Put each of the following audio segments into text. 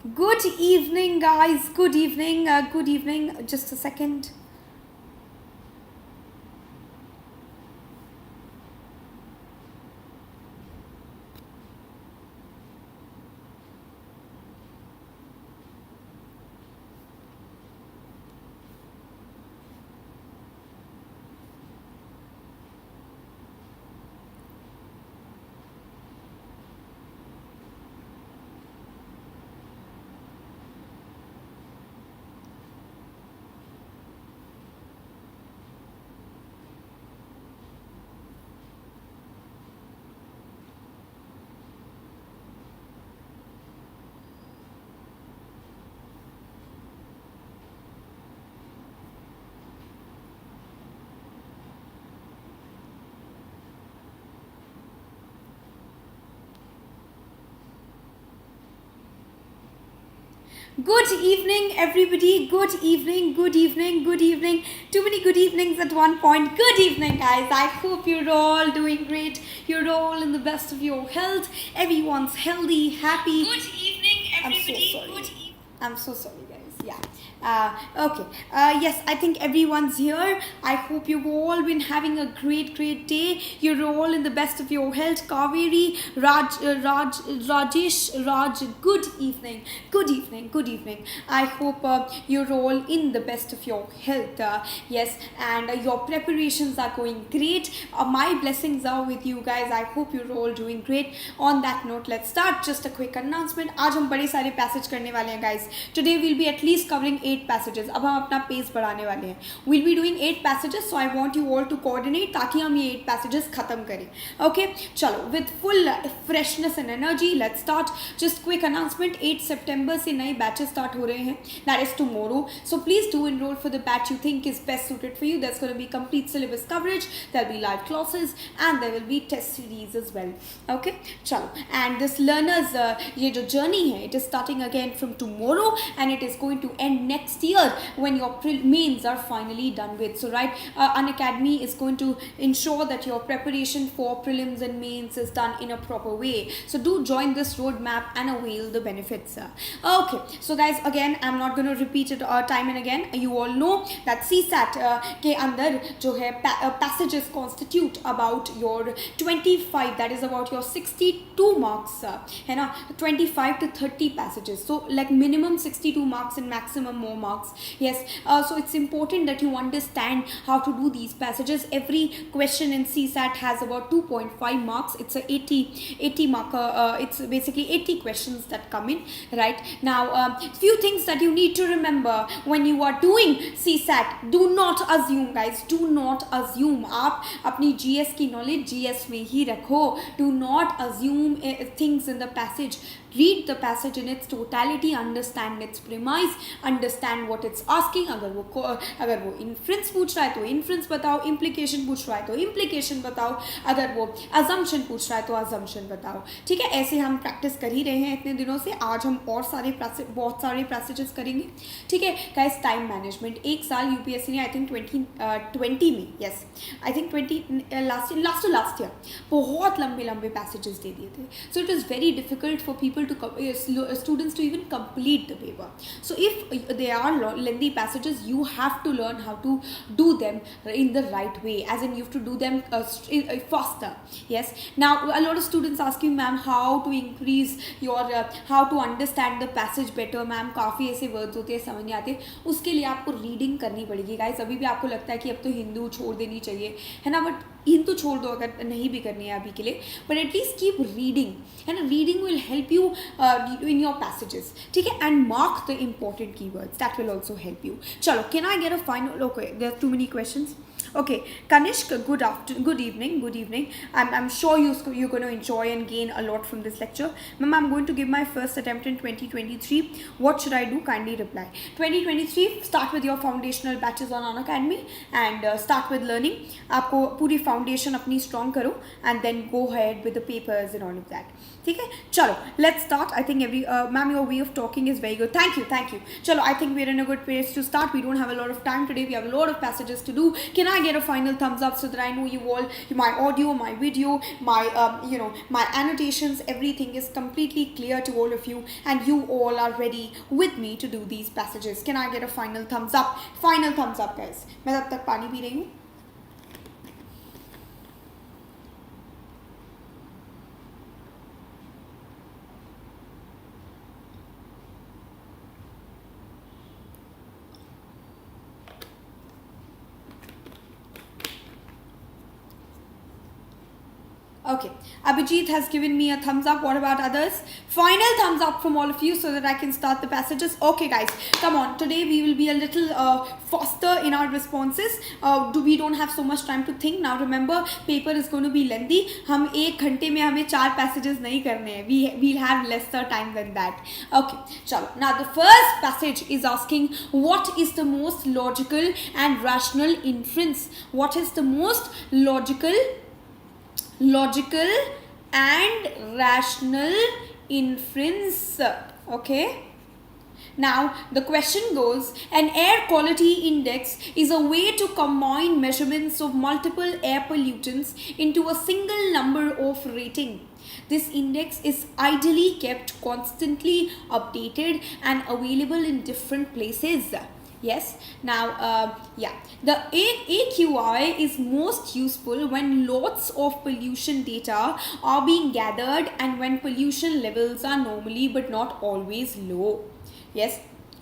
Good evening, guys. Good evening. Good evening. Just a second. Good evening, everybody. Good evening. Good evening. Good evening. Too many good evenings at one point. Good evening, guys. I hope you're all doing great. You're all in the best of your health. Everyone's healthy, happy. Good evening, everybody. I'm so sorry, guys. Yeah. Okay. Yes, I think everyone's here. I hope you've all been having a great day. You're all in the best of your health. Kaveri, Rajesh, Raj. Good evening. Good evening. Good evening. I hope you're all in the best of your health. Yes, and your preparations are going great. My blessings are with you guys. I hope you're all doing great. On that note, let's start. Just a quick announcement. आज हम बड़े सारे passage करने वाले हैं, guys. Today we'll be at least covering 8 passages. अब हम अपना पेस बढ़ाने वाले हैं. We'll be doing 8 passages, so I want you all to coordinate ताकि हम ये 8 passages खत्म करें. Okay, चलो with full freshness and energy, let's start. Just quick announcement, 8 September से नए batches start हो रहे हैं. That is tomorrow. So please do enroll for the batch you think is best suited for you. There's going to be complete syllabus coverage. There'll be live classes and there will be test series as well. Okay, चलो. And this learners ये जो journey है, it is starting again from tomorrow and it is going to end next year when your mains are finally done with. So right, Unacademy is going to ensure that your preparation for prelims and mains is done in a proper way. So do join this roadmap and avail the benefits. Okay, so guys, again I'm not going to repeat it time and again. You all know that CSAT के अंदर जो है passages constitute about your 25, that is about your 62 marks है ना, 25 to 30 passages. So like minimum 62 marks and maximum more marks. Yes, so it's important that you understand how to do these passages. Every question in CSAT has about 2.5 marks. It's a 80 marker. It's basically 80 questions that come in. Right now, few things that you need to remember when you are doing CSAT. Do not assume, guys. Do not assume. आप अपनी GS की knowledge GS में ही रखो. Do not assume things in the passage. Read the passage in its totality, understand its premise, understand what it's asking. अगर वो inference पूछ रहा है तो inference बताओ, implication पूछ रहा है तो implication बताओ, अगर वो assumption पूछ रहा है तो assumption बताओ. ठीक है, ऐसे हम practice कर ही रहे हैं इतने दिनों से. आज हम और बहुत सारे passages करेंगे. ठीक है guys, time management. एक साल UPSC ने I think 2020 में, yes I think 20 last year बहुत लंबे passages दे दिए थे. So it is very difficult for people to students to even complete the paper. So if they are lengthy passages, you have to learn how to do them in the right way, as in you have to do them faster. Yes, now a lot of students ask you, ma'am, how to increase your how to understand the passage better. ma'am काफ़ी ऐसे words होते हैं समझ नहीं आते, उसके लिए आपको reading करनी पड़ेगी. guys, अभी भी आपको लगता है कि अब तो हिंदू छोड़ देनी चाहिए है ना, बट हिंदू छोड़ दो अगर नहीं भी करनी है अभी के लिए, but at least keep reading है ना. reading will help you in your passages. ठीक है, and mark the important keywords. That will also help you. चलो, can I get a final? Okay, there are too many questions. Okay, Kanishk, good evening. I'm sure you're going to enjoy and gain a lot from this lecture. Ma'am, I'm going to give my first attempt in 2023. What should I do? Kindly reply. 2023, start with your foundational batches on Unacademy and start with learning. आपको पूरी foundation अपनी strong करो and then go ahead with the papers and all of that. ठीक है, चलो, let's start. I think ma'am, your way of talking is very good. Thank you. चलो, I think we're in a good place to start. We don't have a lot of time today. We have a lot of passages to do. Can I I get a final thumbs up so that I know you all, my audio, my video, my my annotations, everything is completely clear to all of you, and you all are ready with me to do these passages. Can I get a final thumbs up? Final thumbs up, guys. मैं तब तक पानी P रही हूँ. Okay, Abhijit has given me a thumbs up. What about others? Final thumbs up from all of you so that I can start the passages. Okay, guys, come on. Today we will be a little faster in our responses. We don't have so much time to think. Now remember, paper is going to be lengthy. हम एक घंटे में हमें 4 passages नहीं करने हैं. We'll have lesser time than that. Okay, चलो. Now the first passage is asking, what is the most logical and rational inference? What is the most logical and rational inference? Okay, now the question goes, an air quality index is a way to combine measurements of multiple air pollutants into a single number of rating. This index is ideally kept constantly updated and available in different places. Yes, now the AQI is most useful when lots of pollution data are being gathered and when pollution levels are normally but not always low. Yes,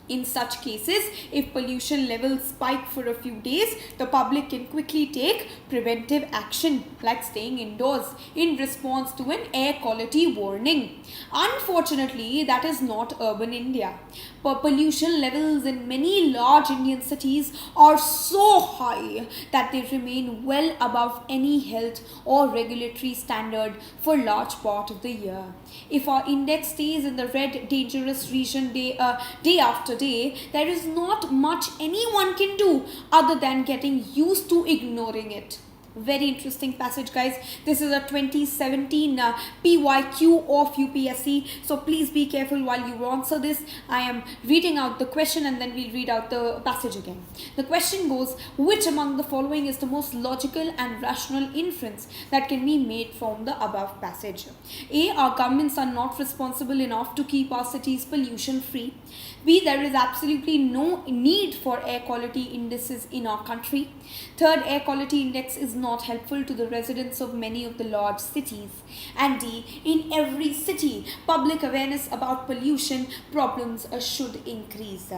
in such cases, if pollution levels spike for a few days, the public can quickly take preventive action like staying indoors in response to an air quality warning. Unfortunately, that is not urban India. Pollution levels in many large Indian cities are so high that they remain well above any health or regulatory standard for large part of the year. If our index stays in the red dangerous region day after day, there is not much anyone can do other than getting used to ignoring it. Very interesting passage, guys. This is a 2017 PYQ of UPSC, so please be careful while you answer this. I am reading out the question and then we'll read out the passage again. The question goes, which among the following is the most logical and rational inference that can be made from the above passage? A. Our governments are not responsible enough to keep our cities pollution free. B. There is absolutely no need for air quality indices in our country. Third, air quality index is not helpful to the residents of many of the large cities. And D, in every city, public awareness about pollution problems should increase.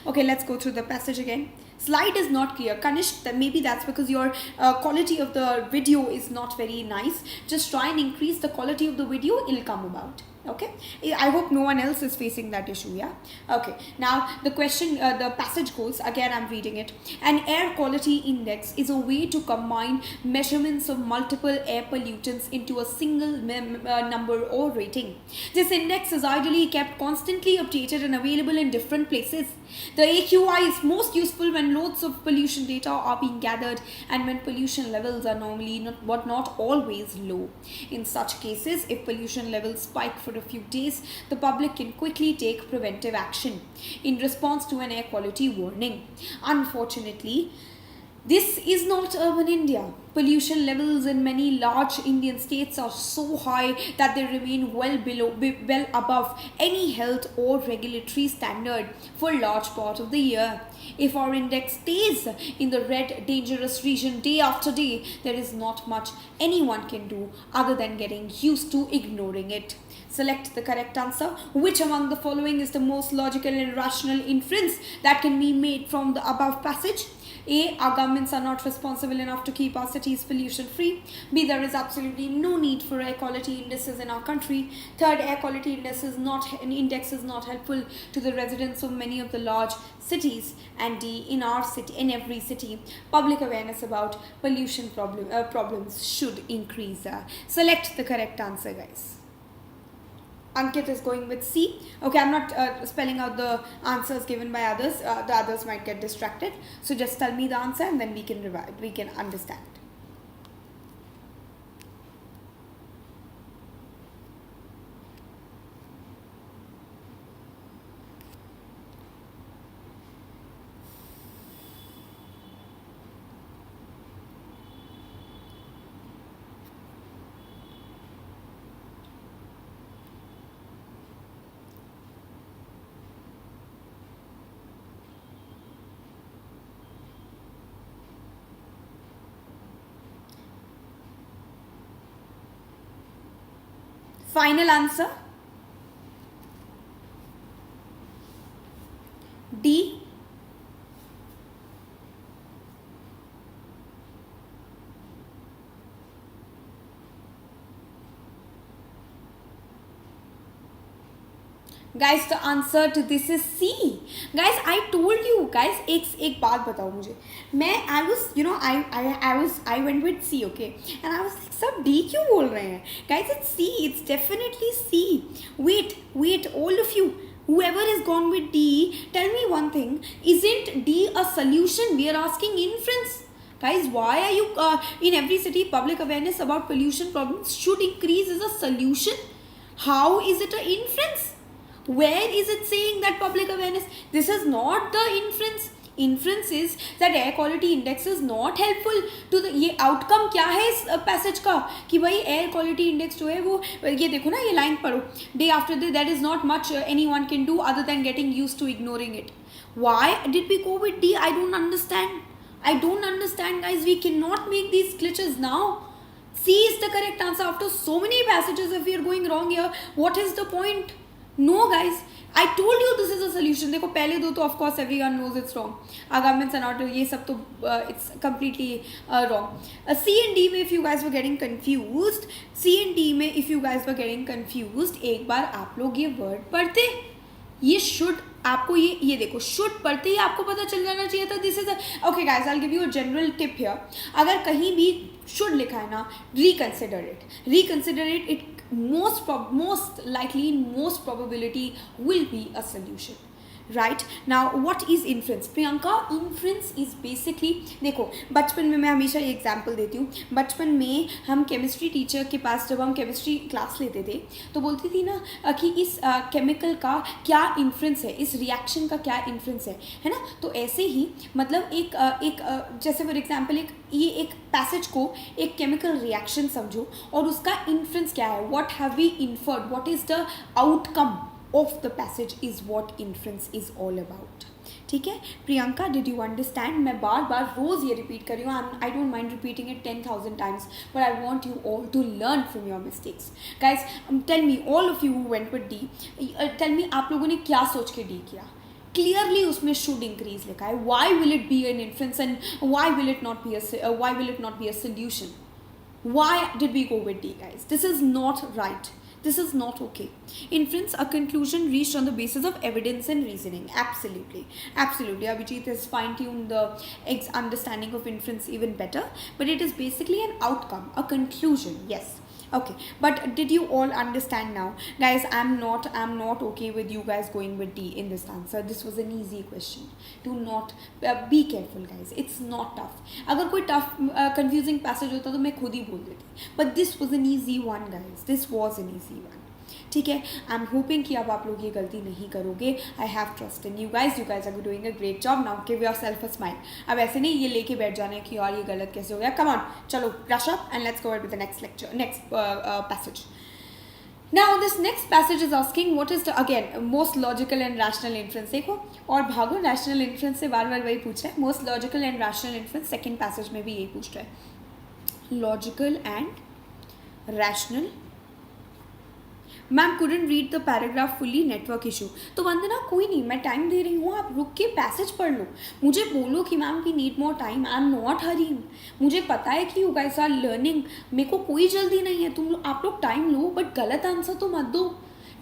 Okay, let's go through the passage again. Slide is not clear. Kanish, maybe that's because your quality of the video is not very nice. Just try and increase the quality of the video, it'll come about. Okay, I hope no one else is facing that issue. Yeah, okay. Now the question, the passage goes, again I'm reading it. An air quality index is a way to combine measurements of multiple air pollutants into a single number or rating. This index is ideally kept constantly updated and available in different places. The AQI is most useful when loads of pollution data are being gathered and when pollution levels are normally not always low. In such cases, if pollution levels spike for a few days, the public can quickly take preventive action in response to an air quality warning. Unfortunately, this is not urban India. Pollution levels in many large Indian states are so high that they remain well above any health or regulatory standard for large part of the year. If our index stays in the red dangerous region day after day, there is not much anyone can do other than getting used to ignoring it. Select the correct answer. Which among the following is the most logical and rational inference that can be made from the above passage? A. Our governments are not responsible enough to keep our cities pollution free. B. There is absolutely no need for air quality indices in our country. Third, air quality index is not helpful to the residents of many of the large cities. And D. In every city, public awareness about pollution problems should increase. Select the correct answer, guys. Ankit is going with C. Okay, I'm not spelling out the answers given by others. The others might get distracted. So just tell me the answer and then we can understand. Final answer D. Guys, the answer to this is C. Guys, I told you guys. एक बात बताओ मुझे. I was, I went with C, okay, and I was like, सब D क्यों बोल रहे हैं? Guys, it's C. It's definitely C. Wait, all of you. Whoever has gone with D, tell me one thing. Isn't D a solution? We are asking inference. Guys, why are you in every city public awareness about pollution problems should increase is a solution? How is it an inference? Where is it saying that public awareness? This is not the inference. Inference is that air quality index is not helpful to the. ये outcome क्या है इस passage का कि भाई air quality index जो है वो ये देखो ना, ये line पढ़ो. Day after day, there is not much anyone can do other than getting used to ignoring it. Why did we go with D? I don't understand. Guys. We cannot make these glitches now. C is the correct answer. After so many passages, if we are going wrong here, what is the point? No, guys. I told you this is a solution. देखो पहले दो तो of course everyone knows it's wrong. Governments are not. ये सब तो it's completely wrong. C and D में if you guys were getting confused, एक बार आप लोग ये word पढ़ते. ये should आपको ये देखो should पढ़ते ही आपको पता चल जाना चाहिए था. This is a okay guys. I'll give you a general tip here. अगर कहीं भी should लिखा है ना, reconsider it. It most likely in most probability will be a solution. Right now, what is inference? Priyanka, inference is basically देखो बचपन में मैं हमेशा ये एग्जाम्पल देती हूँ. बचपन में हम केमिस्ट्री टीचर के पास जब हम केमिस्ट्री क्लास लेते थे तो बोलती थी ना कि इस केमिकल का क्या इन्फ्रेंस है, इस रिएक्शन का क्या इन्फ्रेंस है ना. तो ऐसे ही मतलब एक जैसे फॉर एग्जाम्पल एक पैसेज को एक केमिकल रिएक्शन समझो और उसका इन्फ्रेंस क्या है. What have we inferred, what is the outcome of the passage is what inference is all about. ठीक है प्रियंका, did you understand? मैं बार रोज़ ये रिपीट कर रही हूँ. I don't mind repeating it 10,000 times, but I want you all to learn from your mistakes. Guys, tell me, all of you who went with D, tell me आप लोगों ने क्या सोच के D किया? Clearly उसमें should increase लिखा है. Why will it be an inference and why will it not be a solution? Why did we go with D, guys? This is not right. This is not okay. Inference, a conclusion reached on the basis of evidence and reasoning. Absolutely. Abhijit has fine-tuned the understanding of inference even better. But it is basically an outcome, a conclusion. Yes. Okay. But did you all understand now? Guys, I'm not okay with you guys going with D in this answer. This was an easy question. Do not be careful, guys. It's not tough. अगर कोई tough, confusing passage होता तो मैं खुद ही बोल देती. But this was an easy one, guys. This was an easy one. ठीक है. आई एम होपिंग कि अब आप लोग ये गलती नहीं करोगे. I have trust in you guys are doing a great job. Now give yourself a smile. अब ऐसे नहीं ये लेके बैठ जाना है कि यार ये गलत कैसे हो गया. कम ऑन, चलो brush up and let's go with the next passage. Now this next passage is asking what is the again most logical and rational inference. देखो और भागो, rational inference से बार वही पूछ रहा है. Most logical and rational inference second passage में भी यही पूछ रहा है. Logical and rational. Ma'am couldn't read the paragraph fully, network issue. तो वंदना कोई नहीं, मैं टाइम दे रही हूँ, आप रुक के पैसेज पढ़ लो. मुझे बोलो कि ma'am we need more time. I am not hurrying. मुझे पता है कि यू गाइस आर लर्निंग. मेरे को कोई जल्दी नहीं है. आप लोग टाइम लो बट गलत आंसर तो मत दो.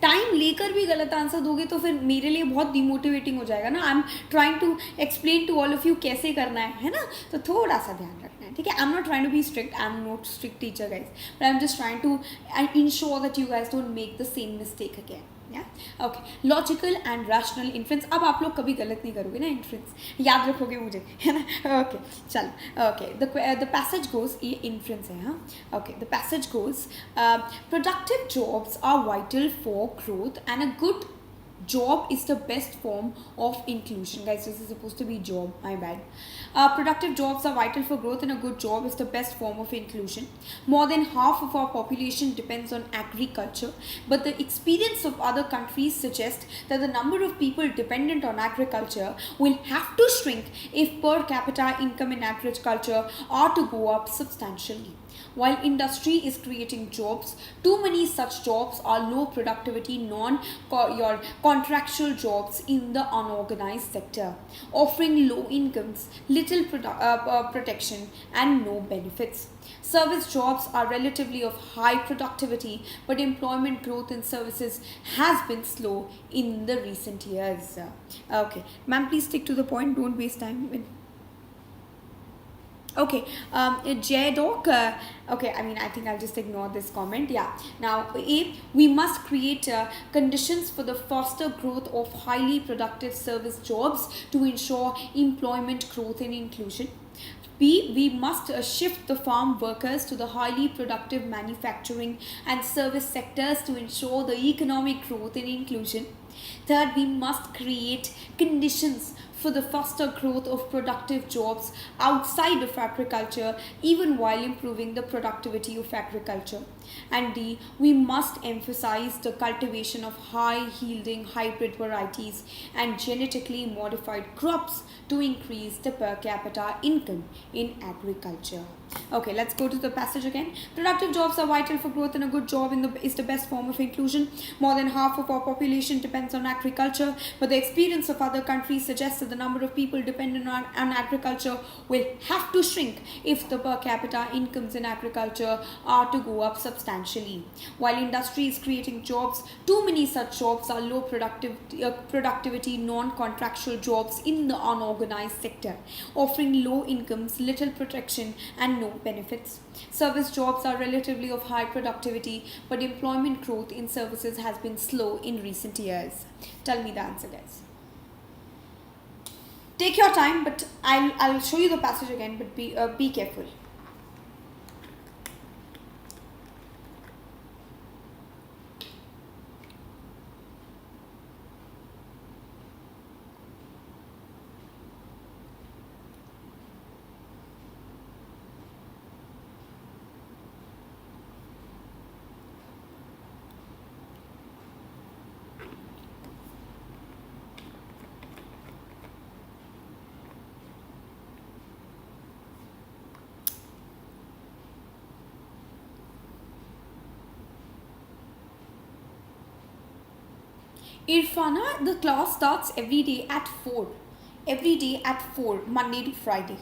टाइम लेकर भी गलत आंसर दोगे तो फिर मेरे लिए बहुत डिमोटिवेटिंग हो जाएगा ना. I am trying to explain to all of you कैसे करना है ना. तो थोड़ा सा ध्यान रखना है, ठीक है. I am not trying to be strict. I am not strict teacher guys, but I am just trying to ensure that you guys don't make the same mistake again. Okay, logical and rational inference. अब आप लोग कभी गलत नहीं करोगे ना. Inference याद रखोगे मुझे, है ना. ओके चल. ओके, द पैसेज गोज, ये इन्फ्रेंस है. हाँ, okay. The passage goes, productive jobs are vital for growth and a good job is the best form of inclusion. Guys, this is supposed to be job, my bad. Productive jobs are vital for growth and a good job is the best form of inclusion. More than half of our population depends on agriculture, but the experience of other countries suggest that the number of people dependent on agriculture will have to shrink if per capita income in agriculture are to go up substantially. While industry is creating jobs, too many such jobs are low productivity, your contractual jobs in the unorganized sector, offering low incomes, little protection, and no benefits. Service jobs are relatively of high productivity, but employment growth in services has been slow in the recent years. Okay, ma'am, please stick to the point. Don't waste time. Okay, JDoc, okay, I think I'll just ignore this comment. Yeah, now, A, we must create conditions for the faster growth of highly productive service jobs to ensure employment growth and inclusion. B, we must shift the farm workers to the highly productive manufacturing and service sectors to ensure the economic growth and inclusion. Third, we must create conditions for the faster growth of productive jobs outside of agriculture, even while improving the productivity of agriculture. And D, we must emphasize the cultivation of high yielding hybrid varieties and genetically modified crops to increase the per capita income in agriculture. Okay, let's go to the passage again. Productive jobs are vital for growth, and a good job is the best form of inclusion. More than half of our population depends on agriculture, but the experience of other countries suggests that the number of people dependent on agriculture will have to shrink if the per capita incomes in agriculture are to go up substantially. While industry is creating jobs, too many such jobs are low productivity non-contractual jobs in the unorganized sector, offering low incomes, little protection, and no benefits. Service jobs are relatively of high productivity, but employment growth in services has been slow in recent years. Tell me the answer, guys. Take your time, but I'll show you the passage again, but be careful. Irfana, the class starts every day at 4. Every day at 4, Monday to Friday.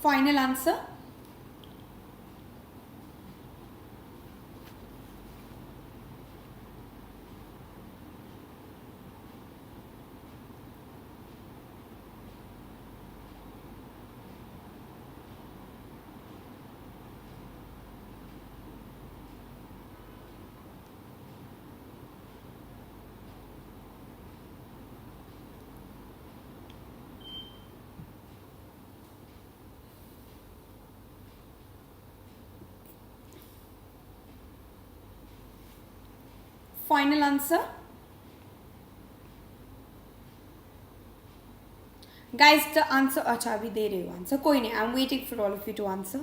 Final answer? Final answer? Guys, the answer, acha, abhi de rahe ho answer. Koi nahi, I'm waiting for all of you to answer.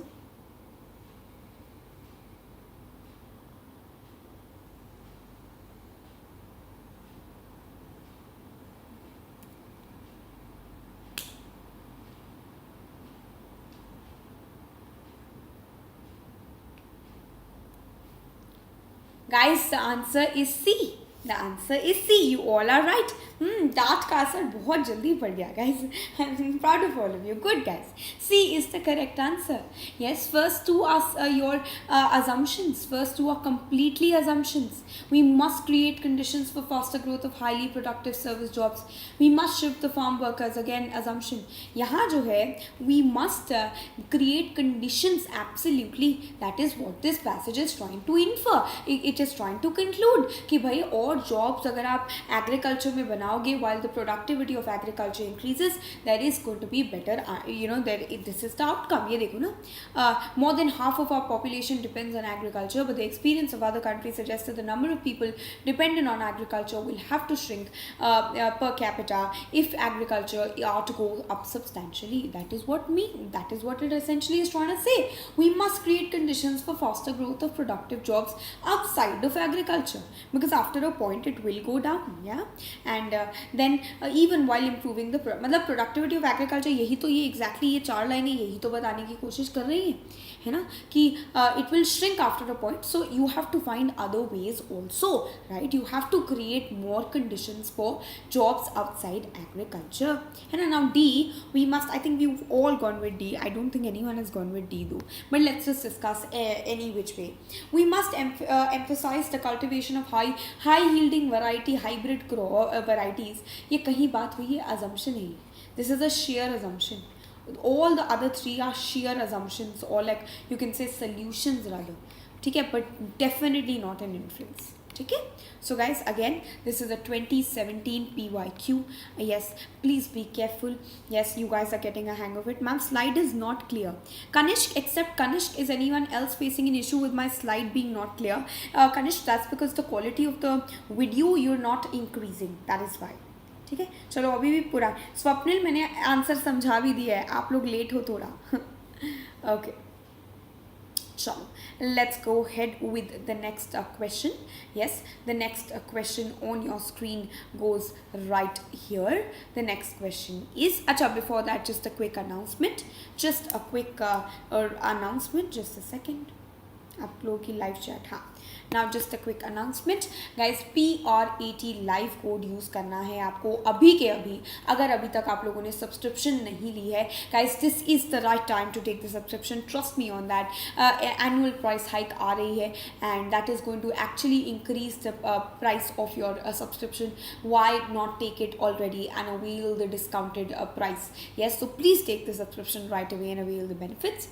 Guys, the answer is C. The answer is C. You all are right. Dart का असर बहुत जल्दी पड़ गया guys. I'm proud of all of you. Good guys. C is the correct answer. Yes, first two are your assumptions. First two are completely assumptions. We must create conditions for faster growth of highly productive service jobs. We must shift the farm workers. Again, assumption. यहाँ जो है, we must create conditions. Absolutely. That is what this passage is trying to infer. It is trying to conclude कि भाई और jobs अगर आप agriculture में बनाओगे, while the productivity of agriculture increases, there is going to be better, this is the outcome. ये देखो ना, more than half of our population depends on agriculture, but the experience of other countries suggests that the number of people dependent on agriculture will have to shrink per capita if agriculture are to go up substantially. That is what it essentially is trying to say. We must create conditions for faster growth of productive jobs outside of agriculture, because after a point it will go down. Yeah, and then even while improving the मतलब productivity of agriculture, यही तो ये exactly ये 4 लाइनें यही तो बताने की कोशिश कर रही है ना, कि it will shrink after a point, so you have to find other ways also, right? You have to create more conditions for jobs outside agriculture. And now D, we must, I think we've all gone with D. I don't think anyone has gone with D though, but let's just discuss any which way. We must emphasize the cultivation of high yielding variety hybrid varieties. ये कहीं बात हुई है, assumption है. This is a sheer assumption. All the other three are sheer assumptions, or like you can say solutions rather. ठीक है, but definitely not an inference. ठीक है. So guys, again, this is a 2017 PYQ. Yes, please be careful. Yes, you guys are getting a hang of it. Ma'am, slide is not clear. Kanishk, except Kanishk, is anyone else facing an issue with my slide being not clear? Kanishk, that's because the quality of the video you're not increasing. That is why. ठीक है, चलो अभी भी पूरा. स्वप्निल, मैंने answer समझा भी दिया है, आप लोग लेट हो थोड़ा. ओके, चलो, let's go ahead with the next question. Yes, the next question on your screen goes right here. The next question is, acha, before that, just a quick announcement. Just a quick announcement. Just a second. आप लोगों की live chat. हाँ, now just a quick announcement guys, PRAT live code use करना है आपको अभी के अभी. अगर अभी तक आप लोगों ने सब्सक्रिप्शन नहीं ली है guys, this is the right time to take the subscription. Trust me on that. Annual price hike आ रही है, and that is going to actually increase the price of your subscription. Why not take it already and avail the discounted price? Yes, so please take the subscription right away and avail the benefits.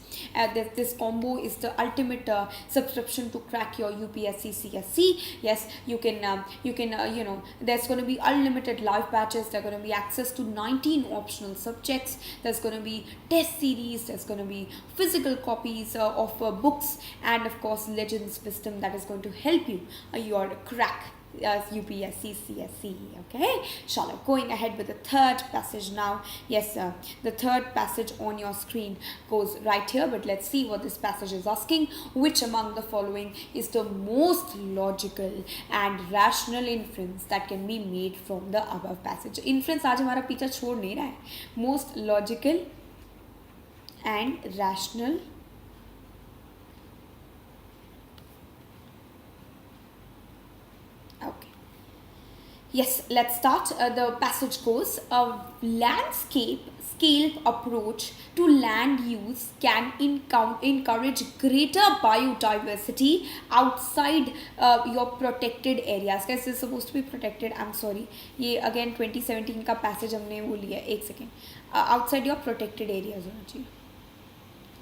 This combo is the ultimate subscription to crack your UPSC CSC. Yes, you can you know, there's going to be unlimited live batches. There's going to be access to 19 optional subjects. There's going to be test series. There's going to be physical copies of books, and of course Legends Wisdom that is going to help you your crack UPSC CSC. Okay, Shalom, going ahead with the third passage now. Yes, the third passage on your screen goes right here, but let's see what this passage is asking. Which among the following is the most logical and rational inference that can be made from the above passage? Inference आज हमारा पीछा छोड़ नहीं रहा है. Most logical and rational Yes, let's start. The passage goes, a landscape scale approach to land use can encourage greater biodiversity outside your protected areas. Guys, this is supposed to be protected. I'm sorry. ये again 2017 का passage हमने वो लिया. एक second. Outside your protected areas होना चाहिए.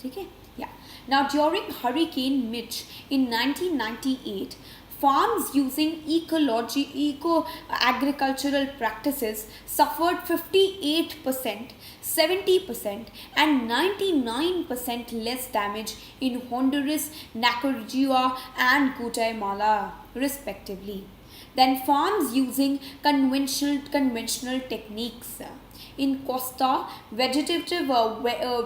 ठीक है? Yeah. Now during Hurricane Mitch in 1998, farms using eco-agricultural practices suffered 58%, 70% and 99% less damage in Honduras, Nicaragua and Guatemala respectively than farms using conventional techniques. In Costa, vegetative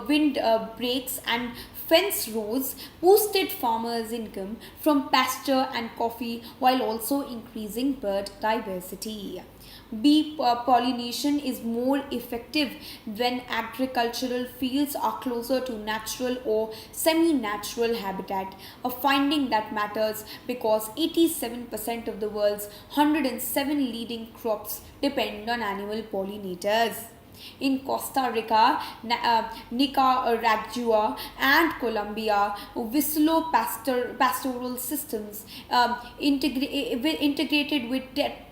wind breaks and fence rows boosted farmers' income from pasture and coffee while also increasing bird diversity. Bee pollination is more effective when agricultural fields are closer to natural or semi-natural habitat, a finding that matters because 87% of the world's 107 leading crops depend on animal pollinators. In Costa Rica, Nicaragua and Colombia, Vislo pastoral systems integrated with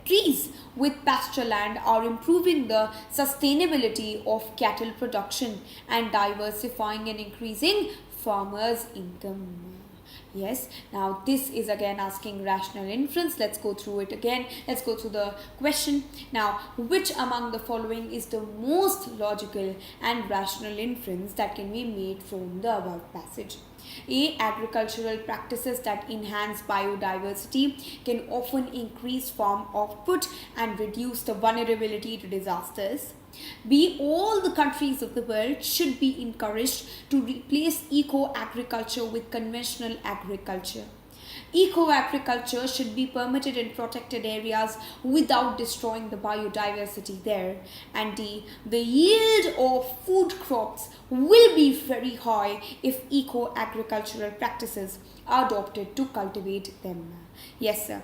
trees with pasture land are improving the sustainability of cattle production and diversifying and increasing farmers' income. Yes, now this is again asking rational inference. Let's go through it again. Let's go through the question. Now, which among the following is the most logical and rational inference that can be made from the above passage? A. Agricultural practices that enhance biodiversity can often increase farm output and reduce the vulnerability to disasters. B. All the countries of the world should be encouraged to replace eco-agriculture with conventional agriculture. Eco-agriculture should be permitted in protected areas without destroying the biodiversity there. And D, the yield of food crops will be very high if eco-agricultural practices are adopted to cultivate them. Yes, sir.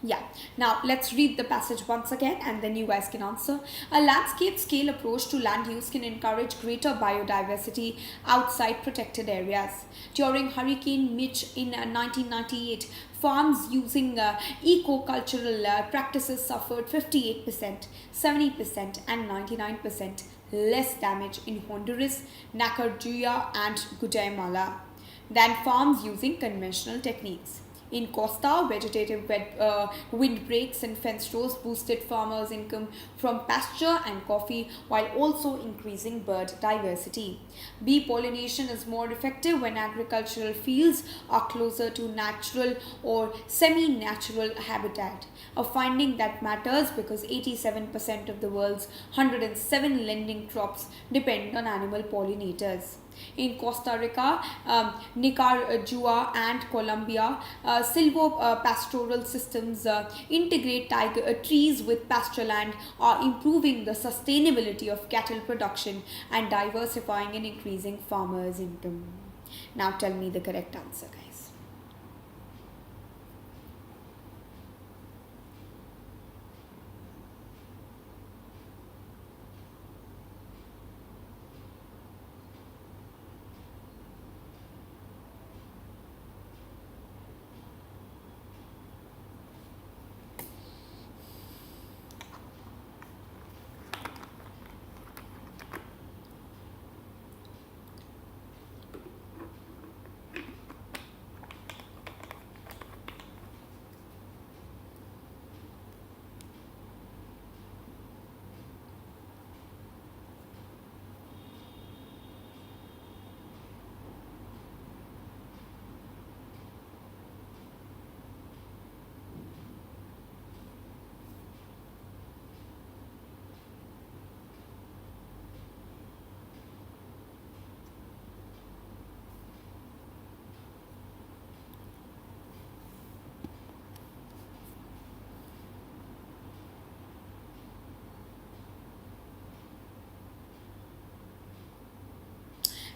Yeah, now let's read the passage once again and then you guys can answer. A landscape scale approach to land use can encourage greater biodiversity outside protected areas. During Hurricane Mitch in 1998, farms using eco-cultural practices suffered 58%, 70% and 99% less damage in Honduras, Nicaragua and Guatemala than farms using conventional techniques. In Costa, vegetative windbreaks and fence rows boosted farmers' income from pasture and coffee while also increasing bird diversity. Bee pollination is more effective when agricultural fields are closer to natural or semi-natural habitat. A finding that matters because 87% of the world's 107 lending crops depend on animal pollinators. In Costa Rica, Nicaragua and Colombia, silvopastoral systems integrate trees with pasture land, are improving the sustainability of cattle production and diversifying and increasing farmers' income. Now tell me the correct answer, guys.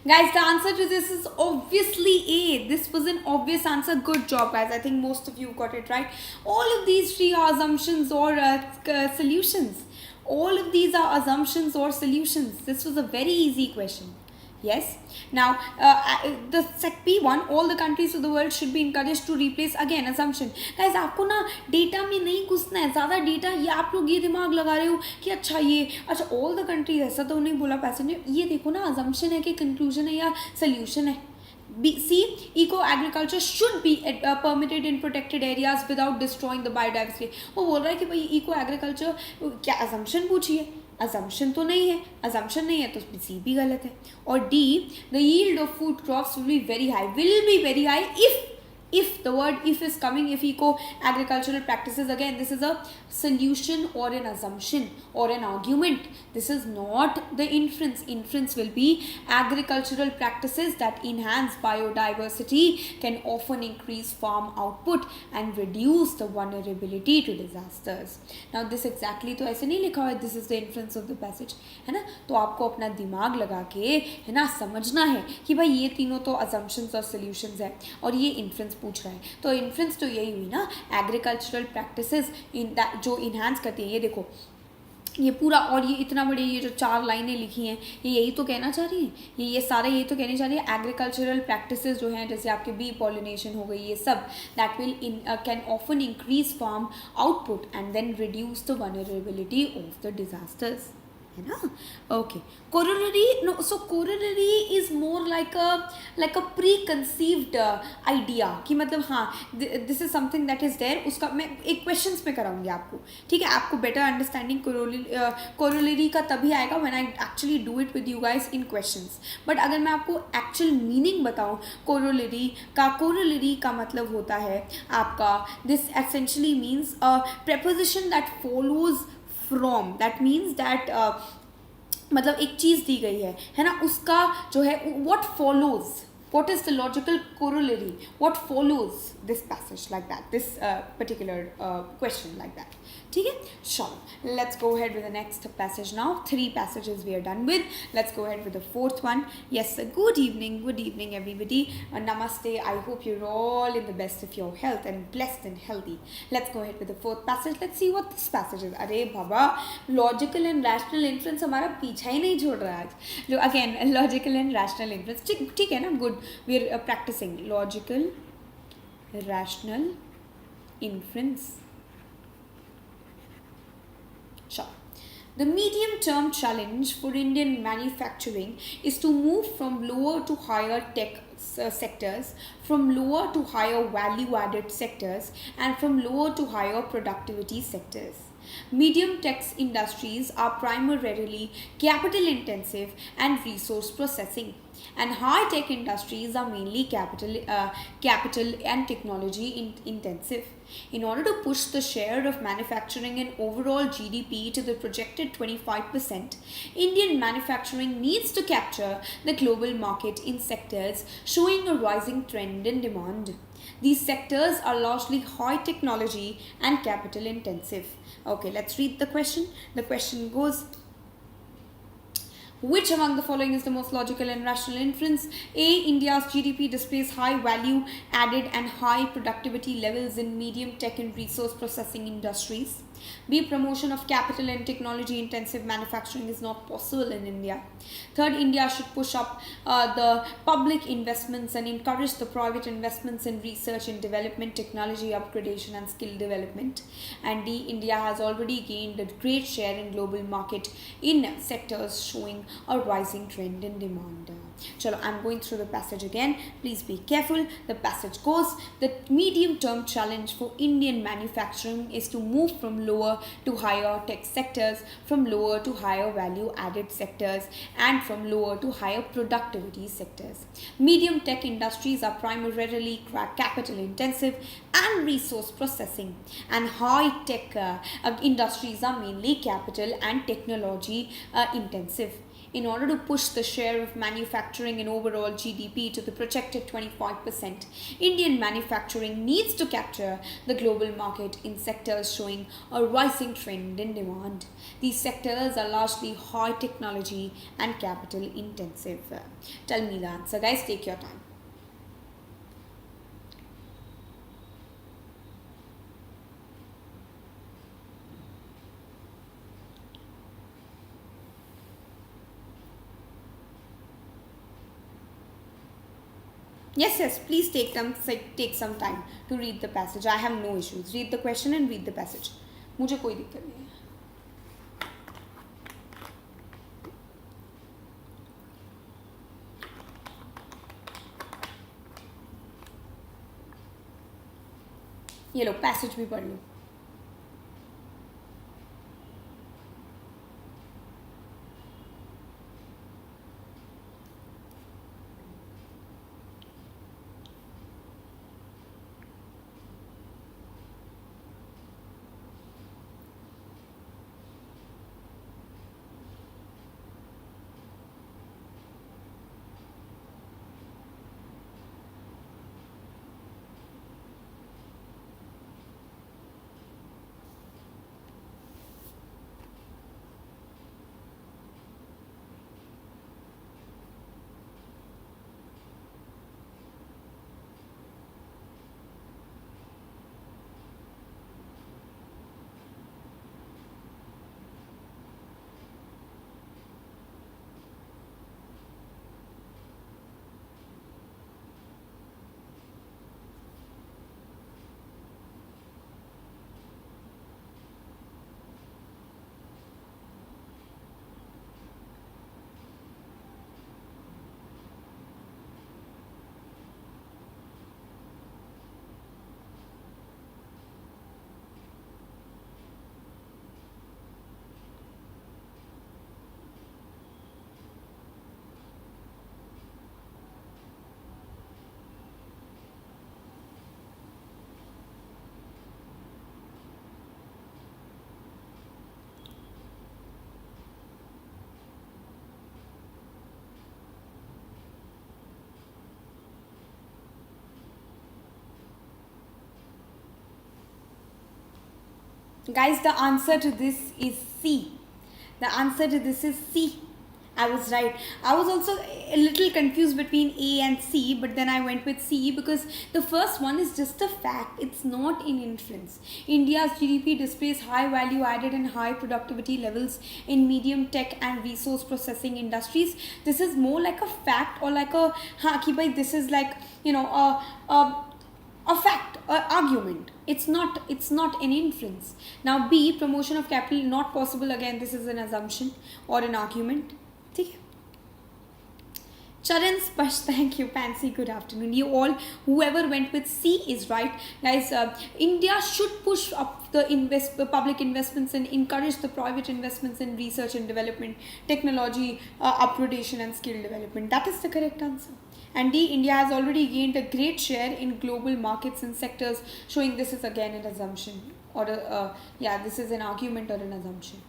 Guys, the answer to this is obviously A. This was an obvious answer. Good job, guys. I think most of you got it right. All of these three are assumptions or solutions. All of these are assumptions or solutions. This was a very easy question. Yes. Now, the sec B one, all the countries of the world should be encouraged to replace, again, assumption. Guys, आपको ना data में नहीं घुसना है. ज़्यादा data ये आप लोग ये दिमाग लगा रहे हो कि अच्छा all the countries, ऐसा तो नहीं बोला पैसेंजर. ये देखो ना, assumption है कि conclusion है या solution है. C, eco-agriculture should be permitted in protected areas without destroying the biodiversity. वो बोल रहा है कि भाई eco-agriculture क्या assumption पूछी है? assumption तो नहीं है. assumption नहीं है तो C भी गलत है. और D, the yield of food crops will be very high. Will be very high if the word if is coming, if eco agricultural practices, again this is a solution or an assumption or an argument. This is not the inference will be agricultural practices that enhance biodiversity can often increase farm output and reduce the vulnerability to disasters. Now this exactly तो ऐसे नहीं लिखा है this is the inference of the passage, है ना. तो आपको अपना दिमाग लगा के, है ना, समझना है कि भाई ये तीनों तो assumptions और solutions है और ये inference पूछ रहा है. तो इन्फ्रेंस तो यही हुई ना, एग्रीकल्चरल प्रैक्टिसेस इन जो इन्हांस करती हैं. ये देखो ये पूरा, और ये इतना बड़े ये जो 4 लाइनें लिखी हैं ये यही तो कहना चाह रही हैं. ये सारे यही तो कहने चाह रही है एग्रीकल्चरल प्रैक्टिसेस जो हैं, जैसे आपके बी पॉलिनेशन हो गई, ये सब that will can often increase farm output and then reduce the vulnerability of the disasters, है ना. Okay, corollary, no, so corollary is more like a preconceived idea कि मतलब हाँ this is something that is there. उसका मैं एक questions में कराऊंगी आपको, ठीक है. आपको better understanding corollary का तभी आएगा when I actually do it with you guys in questions. but अगर मैं आपको actual meaning बताऊँ corollary का मतलब होता है आपका, this essentially means a preposition that follows from, that means that मतलब एक चीज़ दी गई है ना, उसका जो है what follows What is the logical corollary? What follows this passage like that? This particular question like that. ठीक है? Sure. Let's go ahead with the next passage now. 3 passages we are done with. Let's go ahead with the 4th one. Yes, good evening everybody. Namaste. I hope you're all in the best of your health and blessed and healthy. Let's go ahead with the 4th passage. Let's see what this passage is. अरे बाबा, logical and rational inference हमारा पीछा ही नहीं छोड़ रहा आज. Again, logical and rational inference. ठीक है ना? Good. We're practicing logical, rational inference. Sure. The medium-term challenge for Indian manufacturing is to move from lower to higher tech sectors, from lower to higher value-added sectors, and from lower to higher productivity sectors. Medium tech industries are primarily capital intensive and resource processing, and high tech industries are mainly capital and technology intensive. In order to push the share of manufacturing in overall GDP to the projected 25%, Indian manufacturing needs to capture the global market in sectors showing a rising trend in demand. These sectors are largely high technology and capital intensive. Okay, let's read the question. The question goes, which among the following is the most logical and rational inference? A. India's GDP displays high value added and high productivity levels in medium tech and resource processing industries. B. Promotion of capital and technology intensive manufacturing is not possible in India. Third, India should push up the public investments and encourage the private investments in research and development, technology upgradation and skill development. And D. India has already gained a great share in global market in sectors showing a rising trend in demand. Chalo, I'm going through the passage again. Please be careful. The passage goes, the medium-term challenge for Indian manufacturing is to move from lower to higher tech sectors, from lower to higher value-added sectors, and from lower to higher productivity sectors. Medium tech industries are primarily capital-intensive and resource processing, and high tech industries are mainly capital and technology intensive. In order to push the share of manufacturing in overall GDP to the projected 25%, Indian manufacturing needs to capture the global market in sectors showing a rising trend in demand. These sectors are largely high technology and capital intensive. Tell me the answer, guys. Take your time. Yes, please take some time to read the passage. I have no issues. Read the question and read the passage. मुझे कोई दिक्कत नहीं है. ये लो passage भी पढ़ लो. Guys, the answer to this is C. The answer to this is C. I was right. I was also a little confused between A and C, but then I went with C because the first one is just a fact. It's not in influence. India's GDP displays high value added and high productivity levels in medium tech and resource processing industries. This is more like a fact, or like a ki bhai, this is like, you know, a fact, argument. It's not an influence. Now B, promotion of capital not possible. Again, this is an assumption or an argument. ठीक है. Charan Spash, thank you. Fancy, good afternoon. You all, whoever went with C is right. Guys, India should push up the public investments and encourage the private investments in research and development, technology, upgradation and skill development. That is the correct answer. And D, India has already gained a great share in global markets and sectors, showing this is again an assumption, or this is an argument or an assumption.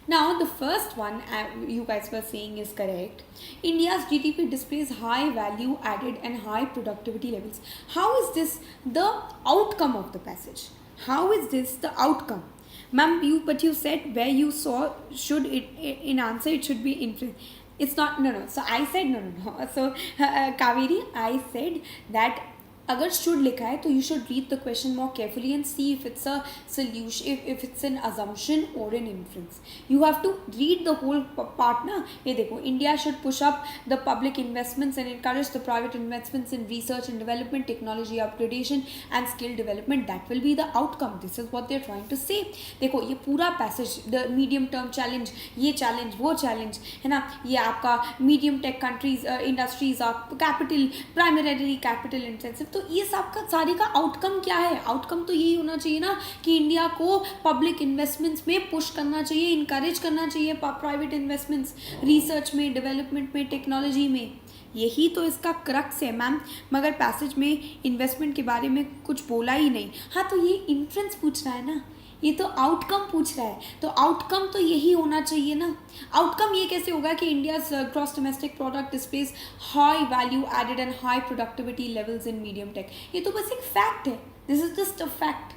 Now, the first one you guys were saying is correct. India's GDP displays high value added and high productivity levels. How is this the outcome of the passage? How is this the outcome? Ma'am, you said where you saw should it in answer it should be influence. It's not, no. So I said no. So Kaveri, I said that अगर should लिखा है तो you should read the question more carefully and see if it's a solution, if it's an assumption or an inference. You have to read the whole part ना. ये देखो, India should push up the public investments and encourage the private investments in research and development, technology upgradation and skill development. That will be the outcome. This is what they're trying to say. देखो, ये पूरा passage, the medium term challenge, ये challenge, वो challenge है ना, ये आपका medium tech countries, industries are capital, primarily capital intensive. तो ये सब का सारे का आउटकम क्या है? आउटकम तो यही होना चाहिए ना कि इंडिया को पब्लिक इन्वेस्टमेंट्स में पुश करना चाहिए, इनकरेज करना चाहिए प्राइवेट इन्वेस्टमेंट्स रिसर्च में, डेवलपमेंट में, टेक्नोलॉजी में. यही तो इसका क्रक्स है मैम. मगर पैसेज में इन्वेस्टमेंट के बारे में कुछ बोला ही नहीं. हाँ, तो ये इन्फ्लुएंस पूछ रहा है ना, ये तो आउटकम पूछ रहा है, तो आउटकम तो यही होना चाहिए ना. आउटकम ये कैसे होगा कि India gross domestic product displace high value added and high productivity levels in medium tech. ये तो बस एक फैक्ट है. This is just a fact.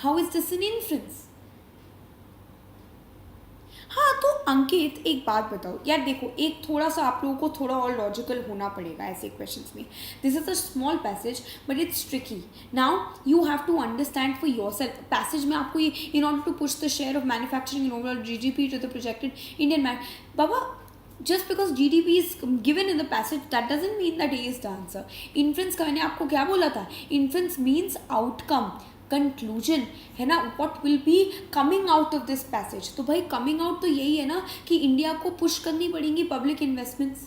How is this an influence? हाँ, तो अंकित एक बात बताओ यार. देखो, एक थोड़ा सा आप लोगों को थोड़ा और लॉजिकल होना पड़ेगा ऐसे क्वेश्चंस में. This is a small passage but it's tricky. Now you have to understand for yourself. Passage में आपको ये in order to push the share of manufacturing in overall GDP to the projected Indian man. बाबा, just because GDP is given in the passage, that doesn't mean that A is the answer. Inference का मैंने आपको क्या बोला था? Inference means outcome, conclusion है ना, what will be coming out of this passage. तो भाई coming out तो यही है ना कि इंडिया को पुश करनी पड़ेंगी पब्लिक इन्वेस्टमेंट्स.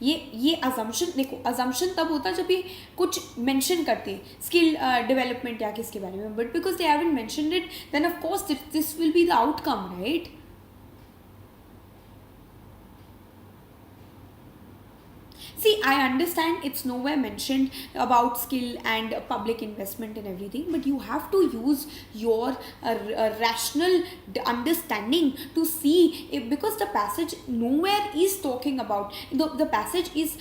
ये अजम्पशन, देखो अजम्पशन तब होता है जब ये कुछ मेंशन करते हैं स्किल डेवलपमेंट या किसके बारे में, but because they haven't mentioned it then of course this will be the outcome, right. See, I understand it's nowhere mentioned about skill and public investment and everything, but you have to use your rational understanding to see if, because the passage nowhere is talking about, the passage is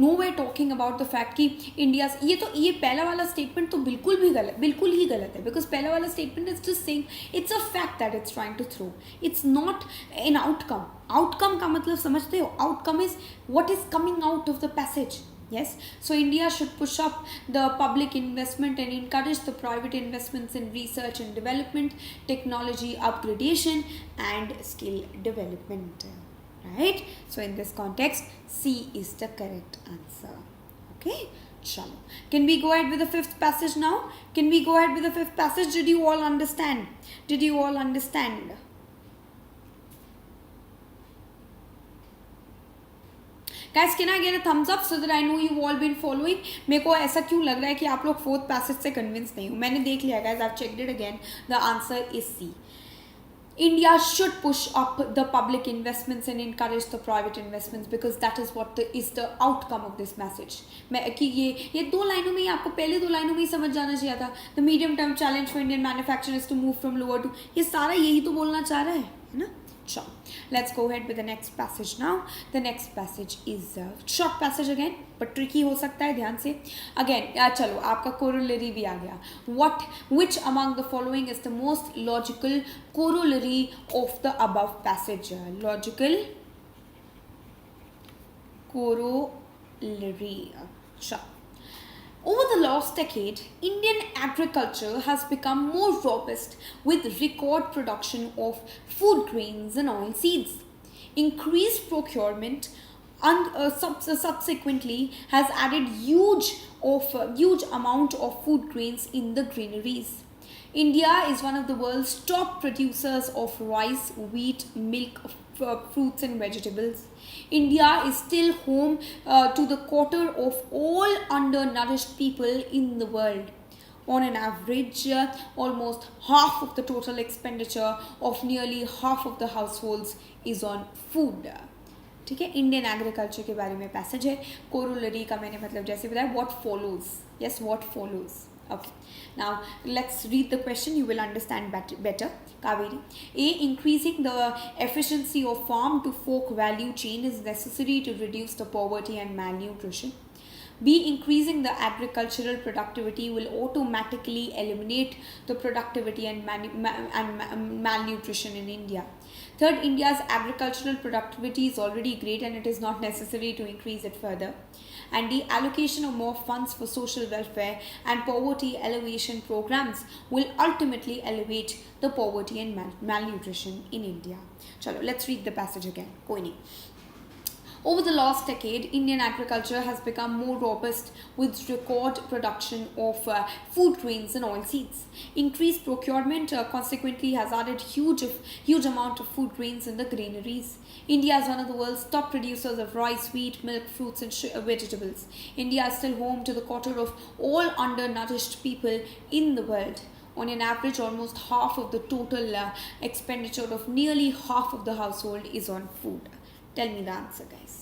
nowhere talking about the fact कि India's, ये पहला वाला statement तो बिल्कुल ही गलत है, because पहला वाला statement is just saying it's a fact that it's trying to throw. It's not an outcome. Outcome का मतलब समझते हो? Outcome is what is coming out of the passage. Yes, so India should push up the public investment and encourage the private investments in research and development, technology upgradation and skill development, right? So in this context, C is the correct answer. Okay, chalo. Can we go ahead with the fifth passage now? Can we go ahead with the fifth passage? Did you all understand? Did you all understand? Guys, can I get a thumbs up so that I know you've all been following? मेरे को ऐसा क्यों लग रहा है कि आप लोग फोर्थ पैसेज से कन्विंस नहीं हो? मैंने देख लिया guys, I've checked it again. The answer is C. India should push up the public investments and encourage the private investments because that is what is the outcome of this message. मैं कि ये दो लाइनों में ही आपको पहले दो लाइनों में ही समझ जाना चाहिए था. The medium term challenge for Indian manufacturers to move from lower to, ये सारा यही तो बोलना चाह रहा है. है ना. चलो, let's go ahead with the next passage now. The next passage is a short passage again, but tricky हो सकता है, ध्यान से. Again, चलो आपका corollary भी आ गया. Which among the following is the most logical corollary of the above passage? Logical corollary. अच्छा. Over the last decade, Indian agriculture has become more robust with record production of food grains and oilseeds. Increased procurement and subsequently has added huge amount of food grains in the granaries. India is one of the world's top producers of rice, wheat, milk, fruits and vegetables. India is still home to the quarter of all undernourished people in the world. On an average, almost half of the total expenditure of nearly half of the households is on food. ठीक है, Indian agriculture के बारे में passage है. Corollary का मैंने मतलब जैसे बताया, what follows. Yes, what follows. Okay, now let's read the question. You will understand better. Kaveri. A. Increasing the efficiency of farm to fork value chain is necessary to reduce the poverty and malnutrition. B. Increasing the agricultural productivity will automatically eliminate the productivity and malnutrition in India. Third, India's agricultural productivity is already great and it is not necessary to increase it further. And the allocation of more funds for social welfare and poverty alleviation programs will ultimately elevate the poverty and malnutrition in India. Chalo, let's read the passage again. Koi nahi. Over the last decade, Indian agriculture has become more robust with record production of food grains and oilseeds. Increased procurement consequently has added huge amount of food grains in the granaries. India is one of the world's top producers of rice, wheat, milk, fruits and vegetables. India is still home to the quarter of all undernourished people in the world. On an average, almost half of the total expenditure of nearly half of the household is on food. Tell me the answer, guys.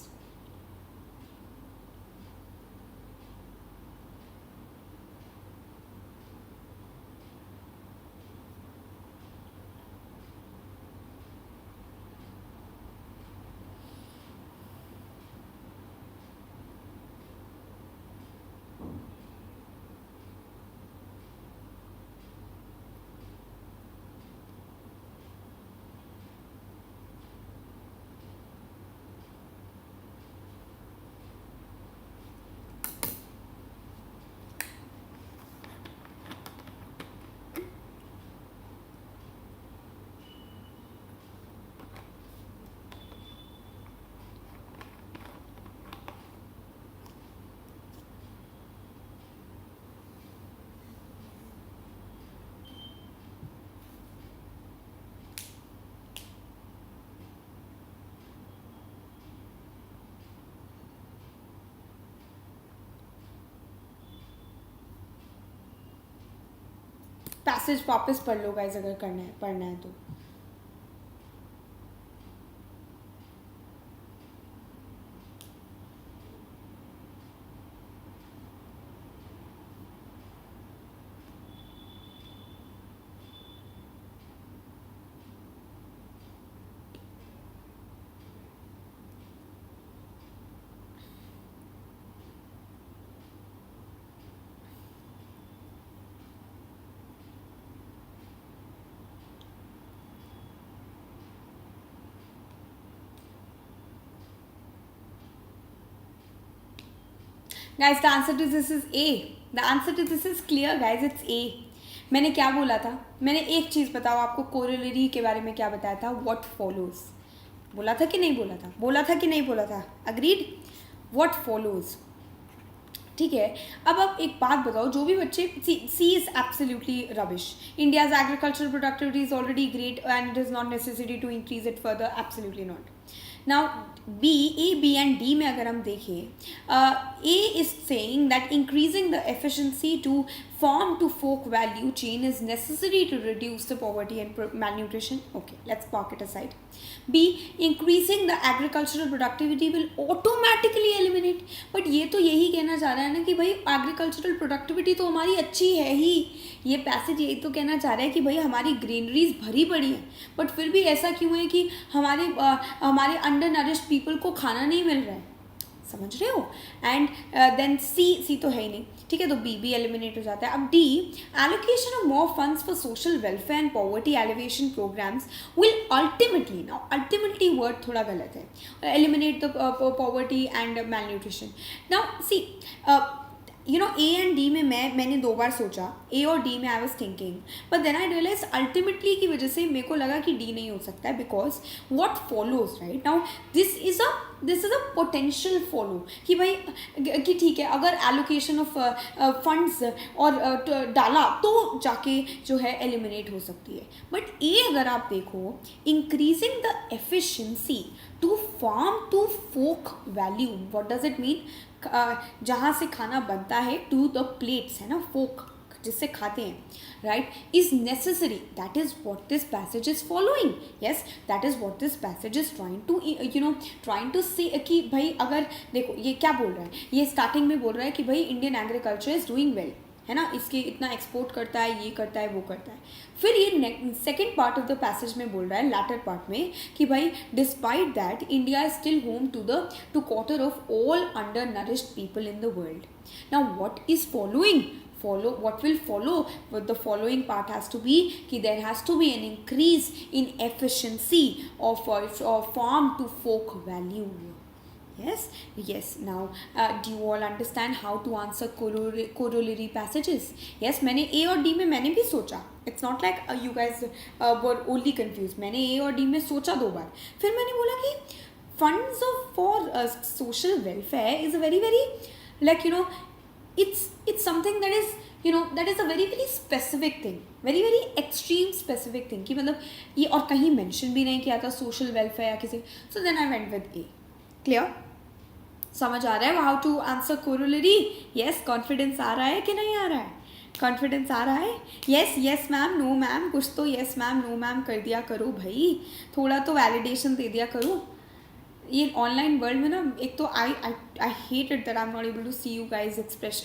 Passage वापस पढ़ लो guys, अगर पढ़ना है तो. Guys, the answer to this is A. The answer to this is clear, guys. It's A. मैंने क्या बोला था? मैंने एक चीज़ बताओ आपको, कोरोलरी के बारे में क्या बताया था? What follows. बोला था कि नहीं बोला था? बोला था कि नहीं बोला था? Agreed? What follows. ठीक है. अब आप एक बात बताओ, जो भी बच्चे C is absolutely rubbish. India's agricultural productivity is already great and it is not necessary to increase it further. Absolutely not. Now A, B and D में अगर हम देखें, A is saying that increasing the efficiency to farm to fork value chain is necessary to reduce the poverty and malnutrition. Okay, let's park it aside. B, increasing the agricultural productivity will automatically eliminate. But ये तो यही कहना चाह रहा है ना कि भाई agricultural productivity तो हमारी अच्छी है ही, ये पैसेज यही तो कहना चाह रहा है कि भाई हमारी ग्रीनरीज भरी पड़ी है, बट फिर भी ऐसा क्यों है कि हमारे अंडर नरिश्ड पीपल को खाना नहीं मिल रहा है, समझ रहे हो। एंड देन सी तो है ही नहीं, ठीक है, तो बी एलिमिनेट हो जाता है। अब D, allocation of more funds for social welfare and poverty elevation programs will ultimately, now ultimately word थोड़ा गलत है, eliminate the poverty and malnutrition. Now see A and D में मैंने 2 बार सोचा, ए और डी में I was thinking, but then I realise ultimately की वजह से मेरे को लगा कि डी नहीं हो सकता है, because what follows right now, this is a potential follow कि भाई कि ठीक है, अगर एलोकेशन ऑफ फंड्स और डाला तो जाके जो है एलिमिनेट हो सकती है। बट ए अगर आप देखो, increasing the efficiency to farm to fork value, what does it mean, जहाँ से खाना बनता है टू द प्लेट्स, है ना, फोक जिससे खाते हैं, right, is necessary, that is what this passage is following, yes that is what this passage is trying to say कि भाई अगर देखो ये क्या बोल रहा है, ये स्टार्टिंग में बोल रहा है कि भाई Indian agriculture is doing well, है ना, इसके इतना एक्सपोर्ट करता है, ये करता है, वो करता है। फिर ये second part of the passage में बोल रहा है, लैटर पार्ट में, कि भाई despite that India is still home to quarter of all undernourished people in the world. Now what is what will follow, but the following part has to be कि there has to be an increase in efficiency of farm to fork value. Yes. Now do you all understand how to answer corollary passages? Yes, मैंने A और D में मैंने भी सोचा, it's not like you guys were only confused, मैंने A और D में सोचा 2 बार, फिर मैंने बोला कि funds for social welfare is a very like it's something that is that is a very specific thing, very extreme specific thing कि मतलब ये और कहीं mention भी नहीं किया था social welfare या किसी, so then I went with A. Clear? समझ आ रहा है how to answer corollary? Yes, confidence आ रहा है कि नहीं आ रहा है? कॉन्फिडेंस आ रहा है? यस मैम, नो मैम, कुछ तो यस मैम, नो मैम कर दिया करो भाई, थोड़ा तो वैलिडेशन दे दिया करो। ये ऑनलाइन वर्ल्ड में ना, एक तो I hate it that I'm not able to see you guys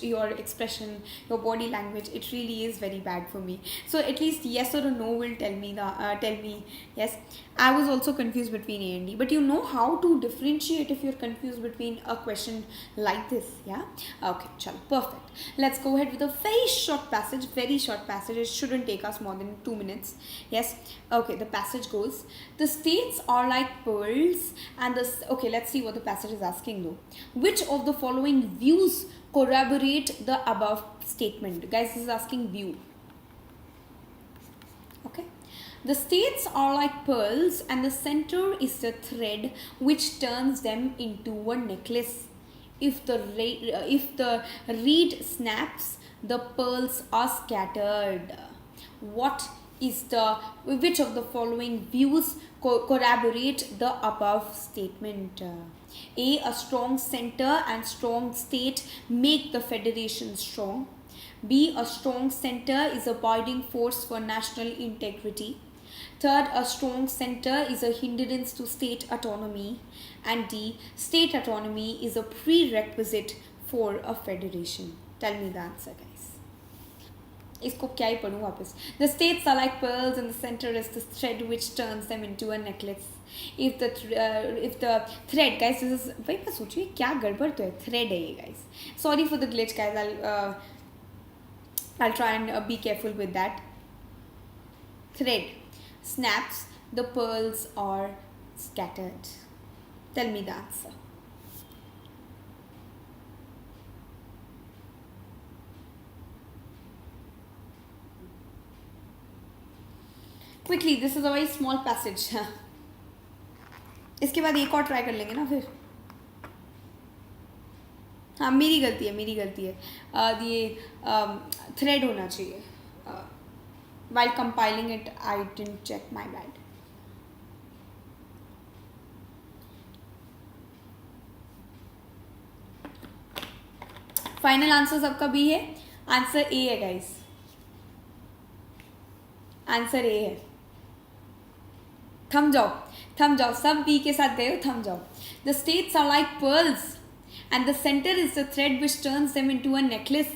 your expression, your body language. It really is very bad for me. So at least yes or a no will tell me yes. I was also confused between A and D, but you know how to differentiate if you're confused between a question like this, yeah? Okay, chalo, perfect. Let's go ahead with a very short passage. It shouldn't take us more than 2 minutes. Yes, okay, the passage goes, the states are like pearls and okay, let's see what the passage is asking though. Which of the following views corroborate the above statement? Guys, this is asking view. Okay. The states are like pearls and the center is the thread which turns them into a necklace. If the reed snaps, the pearls are scattered. Which of the following views corroborate the above statement? A strong center and strong state make the federation strong. B, a strong center is a binding force for national integrity. Third, a strong center is a hindrance to state autonomy. And D, state autonomy is a prerequisite for a federation. Tell me the answer, guys. इसको क्या ही पढ़ूँ वापस. The states are like pearls and the center is the thread which turns them into a necklace. If the thread, guys, this is भाई मैं सोचिए क्या गड़बड़ तो है, thread है ये guys. Sorry for the glitch, guys. I'll try and be careful with that. Thread snaps, the pearls are scattered. Tell me the answer. Quickly, this is a very small passage. इसके बाद एक और try कर लेंगे ना फिर. हाँ, मेरी गलती है. ये थ्रेड होना चाहिए. While compiling it, I didn't check, my bad. Final answer सबका बी है. आंसर ए है गाइस. आंसर ए है. थम जाओ, सब बी के साथ गए हो, थम जाओ. The states are like pearls and the center is the thread which turns them into a necklace.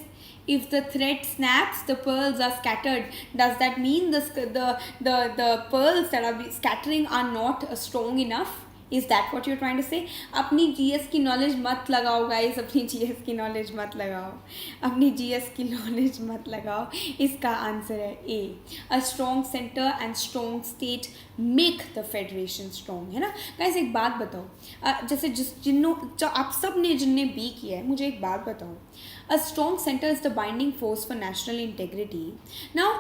If the thread snaps, the pearls are scattered. Does that mean the pearls that are scattering are not strong enough? Is that what you're trying to say? अपनी GS की knowledge मत लगाओ guys, अपनी GS की knowledge मत लगाओ, अपनी GS की नॉलेज मत लगाओ. इसका आंसर है A. A strong centre and strong state make the federation strong, है ना गाइस. एक बात बताओ, जैसे आप सब ने जिनने बी किया है, मुझे एक बात बताओ. अ strong centre is the binding force for national integrity. Now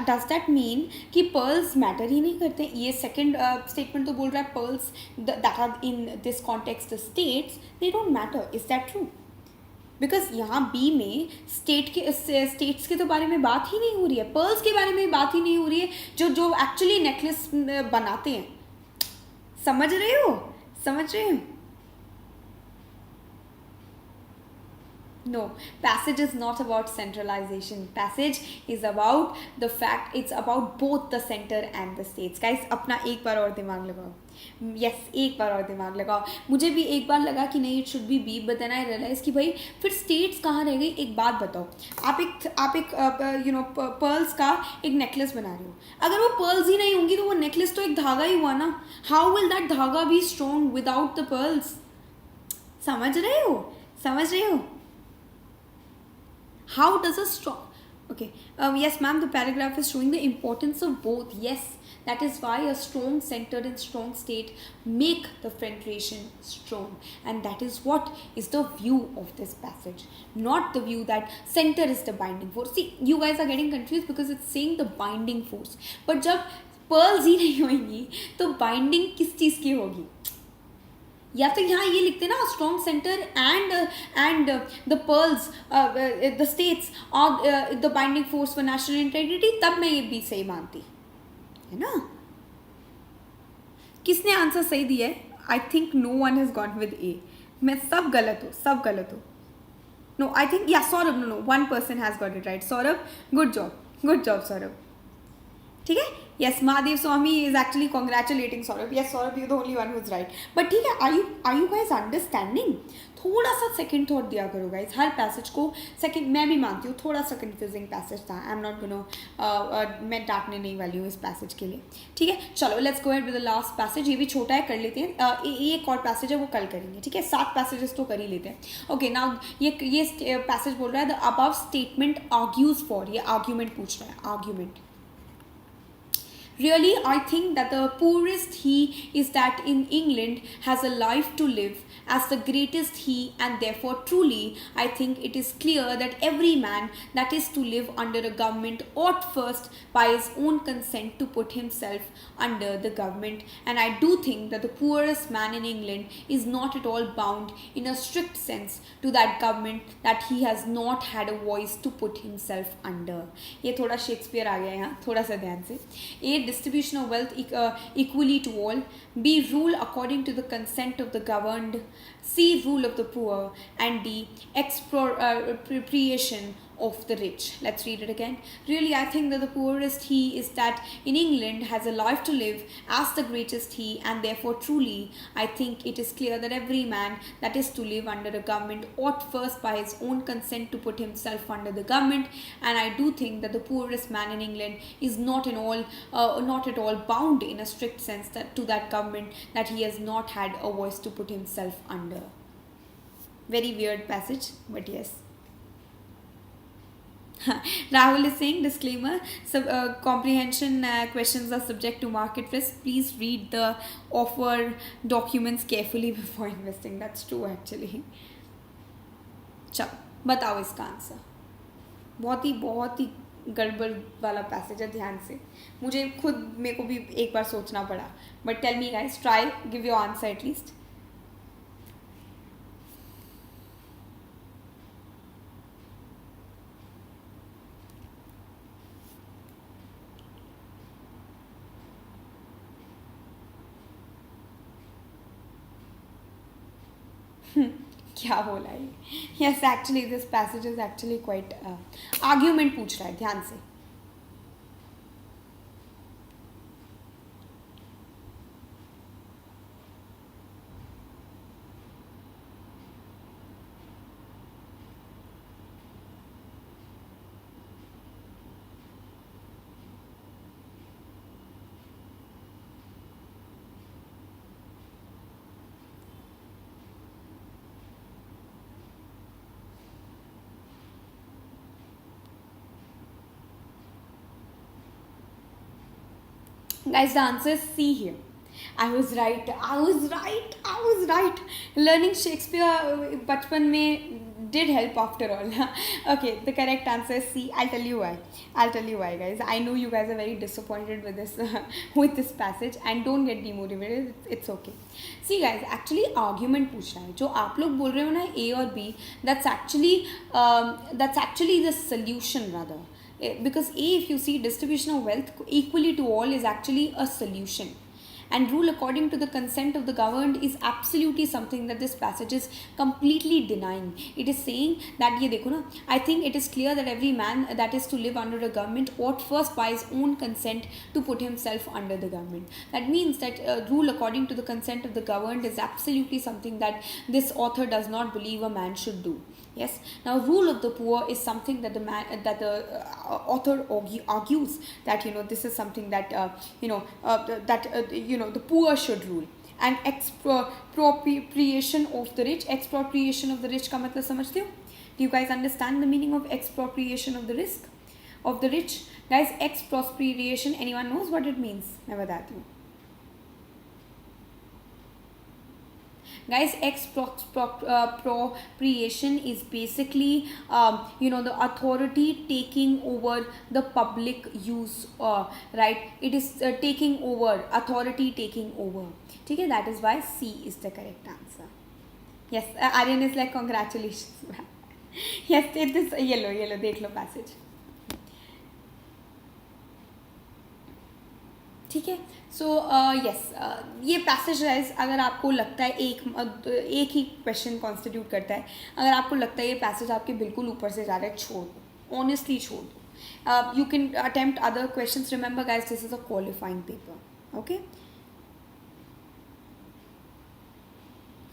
does that mean कि pearls matter ही नहीं करते? ये second statement तो बोल रहा है pearls that are in this context the states they don't matter. Is that true? Because यहाँ B में states के तो बारे में बात ही नहीं हो रही है, pearls के बारे में बात ही नहीं हो रही है, जो actually necklace बनाते हैं. समझ रहे हो? No, passage is not about centralization. Passage is about the fact, it's about both the center and the states. Guys, अपना एक बार और दिमाग लगाओ. Yes, एक बार और दिमाग लगाओ. मुझे भी एक बार लगा कि नहीं, it should be B, but then I realized कि भाई फिर states कहाँ रह गई. एक बात बताओ, आप एक pearls का एक necklace बना रहे हो. अगर वो pearls ही नहीं होंगी तो वो necklace तो एक धागा ही हुआ ना. How will that धागा be strong without the pearls? समझ रहे हो? How does a strong... Okay, yes ma'am, the paragraph is showing the importance of both. Yes, that is why a strong center and strong state make the federation strong, and that is what is the view of this passage, not the view that center is the binding force. See, you guys are getting confused because it's saying the binding force, but जब pearls ही नहीं होंगी तो binding किस चीज़ की होगी? या तो यहाँ ये लिखते ना strong centre and the pearls the states और the binding force for national integrity, तब मैं ये बी सही मानती, है ना. किसने आंसर सही दिया है? I think no one has got with A. मैं सब गलत हो. नो, आई थिंक या Saurabh, no, one person has got it right. Saurabh, good job Saurabh. ठीक है. Yes, Mahadev Swami is actually congratulating Saurabh. Yes, Saurabh, you're the only one who's right. But ठीक है, are you guys understanding? थोड़ा सा second thought दिया करो guys हर passage को. Second मैं भी मानती हूँ थोड़ा सा कंफ्यूजिंग पैसेज था. आई एम नॉट गोना मैं डांटने नहीं वाली हूँ इस पैसेज के लिए. ठीक है, चलो let's go ahead with the last passage. ये भी छोटा है, कर लेते हैं. एक और पैसेज है वो कल करेंगे. ठीक है, 7 पैसेजेस तो कर ही लेते हैं. ओके, नाउ ये पैसेज बोल रहा है the above statement argues for. ये आर्ग्यूमेंट पूछ रहा है, argument. Really, I think that the poorest he is that in England has a life to live as the greatest he, and therefore truly I think it is clear that every man that is to live under a government ought first by his own consent to put himself under the government, and I do think that the poorest man in England is not at all bound in a strict sense to that government that he has not had a voice to put himself under. ये थोड़ा Shakespeare आ गया यहाँ, थोड़ा सा ध्यान से. A, distribution of wealth equally to all. B, rule according to the consent of the governed. C, rule of the poor. And D, expropriation of the rich. Let's read it again. Really, I think that the poorest he is that in England has a life to live as the greatest he, and therefore truly I think it is clear that every man that is to live under a government ought first by his own consent to put himself under the government, and I do think that the poorest man in England is not at all bound in a strict sense to that government that he has not had a voice to put himself under. Very weird passage, but yes. Rahul is saying, disclaimer, comprehension questions are subject to market risk. Please read the offer documents carefully before investing. That's true actually. चलो बताओ इसका answer. बहुत ही गड़बड़ वाला passage है, ध्यान से. मुझे खुद मेरे को भी एक बार सोचना पड़ा. But tell me guys, try give your answer at least. क्या बोला है? Yes, actually this passage is actually quite argument पूछ रहा है, ध्यान से. Guys, the answer is C here. I was right. I was right. I was right. Learning Shakespeare bachpan mein did help after all. Okay, the correct answer is C. I'll tell you why. I'll tell you why, guys. I know you guys are very disappointed with this with this passage, and don't get demotivated. It's okay. See, guys, actually argument पूछ रहा है. जो आप लोग बोल रहे हो ना A और B, that's actually the solution rather. Because A, if you see, distribution of wealth equally to all is actually a solution, and rule according to the consent of the governed is absolutely something that this passage is completely denying. It is saying that ye dekho na, I think it is clear that every man that is to live under a government ought first by his own consent to put himself under the government. That means that rule according to the consent of the governed is absolutely something that this author does not believe a man should do. Yes. Now, rule of the poor is something that the author argues that this is something that the poor should rule. And expropriation of the rich. Expropriation of the rich का मतलब समझते हो? Do you guys understand the meaning of expropriation of the rich? Guys, expropriation, anyone knows what it means? मैं बताती हूँ. Guys, expropriation is basically the authority taking over the public use, right? It is taking over, authority taking over. Okay, that is why C is the correct answer. Yes, Aryan is like, congratulations. Yes, it is yellow. देख लो passage. ठीक है. So yes, ये passage guys, अगर आपको लगता है एक ही question constitute करता है, अगर आपको लगता है ये पैसेज आपके बिल्कुल ऊपर से जा रहा है, छोड़ दो, ऑनेस्टली छोड़ दो. You can attempt other questions. Remember guys, this is a qualifying paper. Okay.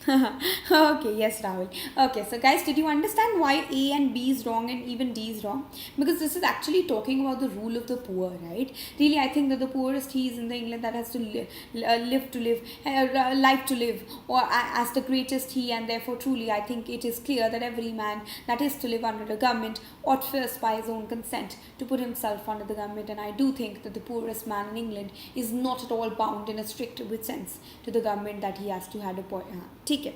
Okay, yes, Rahul. Okay, so guys, did you understand why A and B is wrong and even D is wrong? Because this is actually talking about the rule of the poor, right? Really, I think that the poorest he is in the England that has to life to live, or as the greatest he, and therefore truly I think it is clear that every man that is to live under the government ought first by his own consent to put himself under the government. And I do think that the poorest man in England is not at all bound in a strict sense to the government that he has to have a point. ठीक है.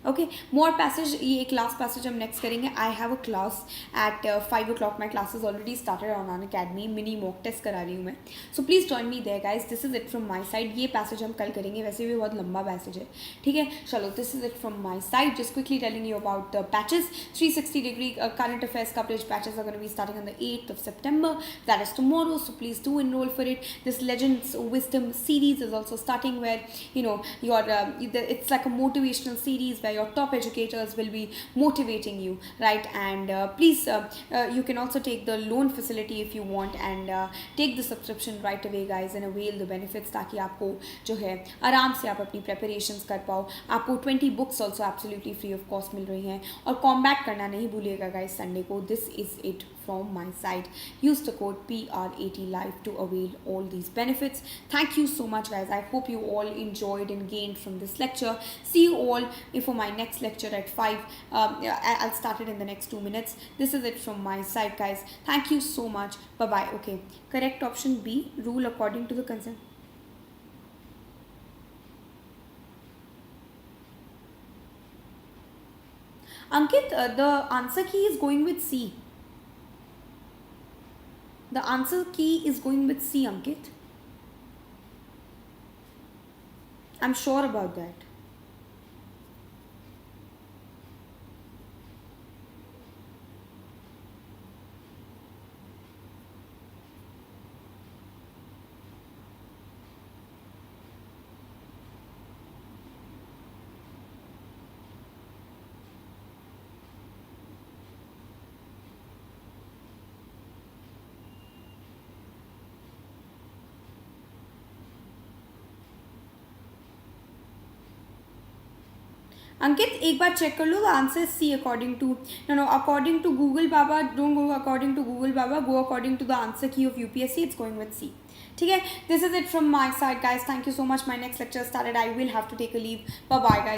Okay, मोर passage, ये एक last passage हम next करेंगे. I have a class at 5 o'clock. My classes already started on Unacademy. Mini mock test करा रही हूँ मैं. So please join me there guys. This is it from my side. ये passage हम कल करेंगे, वैसे भी बहुत लंबा पैसेज है. ठीक है, चलो, this is it from my side. Just quickly telling you about the patches. 360-degree current affairs coverage patches are going to be starting on the 8th of September. That is tomorrow. So please do enroll for it. This Legends Wisdom series is also starting, where it's like a motivational series where your top educators will be motivating you, right? And please, you can also take the loan facility if you want, and take the subscription right away, guys, and avail the benefits, ताकि आपको जो है आराम से आप अपनी preparations कर पाओ. आपको 20 books also absolutely free of cost मिल रही हैं. और combat करना नहीं भूलिएगा guys संडे को. This is it from my side. Use the code PRATLIVE to avail all these benefits. Thank you so much, guys. I hope you all enjoyed and gained from this lecture. See you all for my next lecture at 5. I'll start it in the next 2 minutes. This is it from my side, guys. Thank you so much. Bye bye. Okay, correct option B, rule according to the consent. Ankit, the answer key is going with C. The answer key is going with C, Ankit. I'm sure about that. Ankit, एक बार check कर लो. The answer is C according to according to Google बाबा. Don't go according to Google बाबा, go according to the answer key of UPSC. It's going with C. ठीक है, this is it from my side, guys. Thank you so much. My next lecture started. I will have to take a leave. Bye bye, guys.